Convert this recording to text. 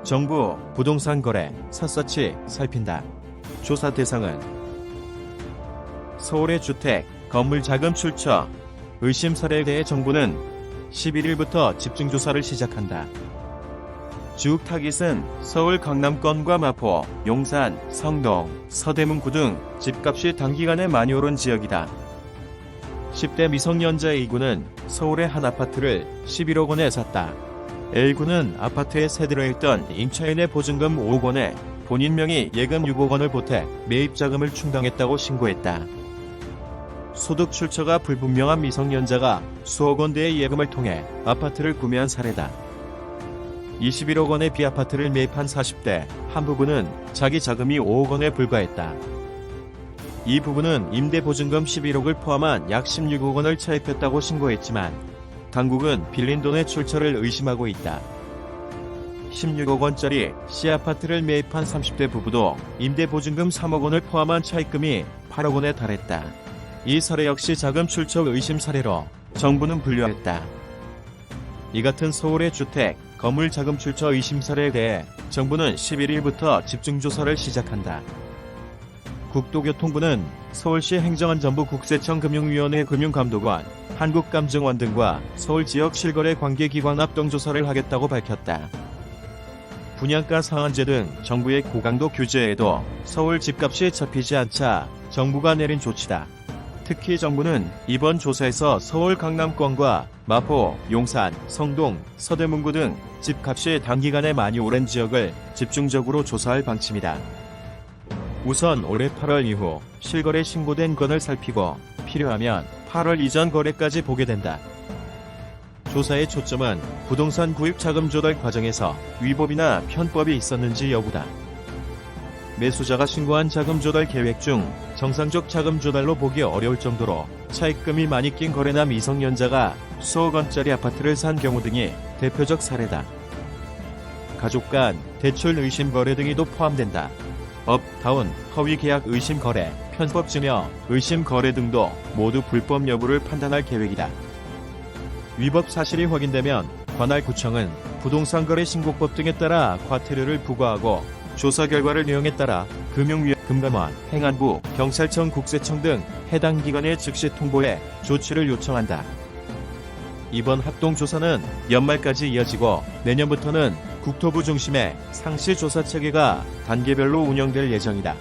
정부 부동산 거래 샅샅이 살핀다. 조사 대상은 서울의 주택, 건물 자금 출처, 의심 사례에 대해 정부는 11일부터 집중조사를 시작한다. 주 타깃은 서울 강남권과 마포, 용산, 성동, 서대문구 등 집값이 단기간에 많이 오른 지역이다. 10대 미성년자 A군은 서울의 한 아파트를 11억 원에 샀다. L군은 아파트에 세들어 있던 임차인의 보증금 5억 원에 본인 명의 예금 6억 원을 보태 매입 자금을 충당했다고 신고했다. 소득 출처가 불분명한 미성년자가 수억 원대의 예금을 통해 아파트를 구매한 사례다. 21억 원의 B아파트를 매입한 40대 한 부부는 자기 자금이 5억 원에 불과했다. 이 부부는 임대보증금 11억을 포함한 약 16억 원을 차입했다고 신고했지만 당국은 빌린 돈의 출처를 의심하고 있다. 16억 원짜리 C아파트를 매입한 30대 부부도 임대보증금 3억 원을 포함한 차입금이 8억 원에 달했다. 이 사례 역시 자금 출처 의심 사례로 정부는 분류했다. 이 같은 서울의 주택, 건물 자금 출처 의심 사례에 대해 정부는 11일부터 집중조사를 시작한다. 국토교통부는 서울시 행정안전부 국세청 금융위원회 금융감독원, 한국감정원 등과 서울 지역 실거래 관계기관 합동조사를 하겠다고 밝혔다. 분양가 상한제 등 정부의 고강도 규제에도 서울 집값이 잡히지 않자 정부가 내린 조치다. 특히 정부는 이번 조사에서 서울 강남권과 마포, 용산, 성동, 서대문구 등 집값이 단기간에 많이 오른 지역을 집중적으로 조사할 방침이다. 우선 올해 8월 이후 실거래 신고된 건을 살피고 필요하면 8월 이전 거래까지 보게 된다. 조사의 초점은 부동산 구입 자금 조달 과정에서 위법이나 편법이 있었는지 여부다. 매수자가 신고한 자금 조달 계획 중 정상적 자금 조달로 보기 어려울 정도로 차입금이 많이 낀 거래나 미성년자가 수억 원짜리 아파트를 산 경우 등이 대표적 사례다. 가족 간 대출 의심 거래 등이 또 포함된다. 업, 다운, 허위 계약 의심 거래, 편법 증여, 의심 거래 등도 모두 불법 여부를 판단할 계획이다. 위법 사실이 확인되면 관할 구청은 부동산거래 신고법 등에 따라 과태료를 부과하고 조사 결과를 내용에 따라 금융위원, 금감원, 행안부, 경찰청, 국세청 등 해당 기관에 즉시 통보해 조치를 요청한다. 이번 합동조사는 연말까지 이어지고 내년부터는 국토부 중심의 상시 조사 체계가 단계별로 운영될 예정이다.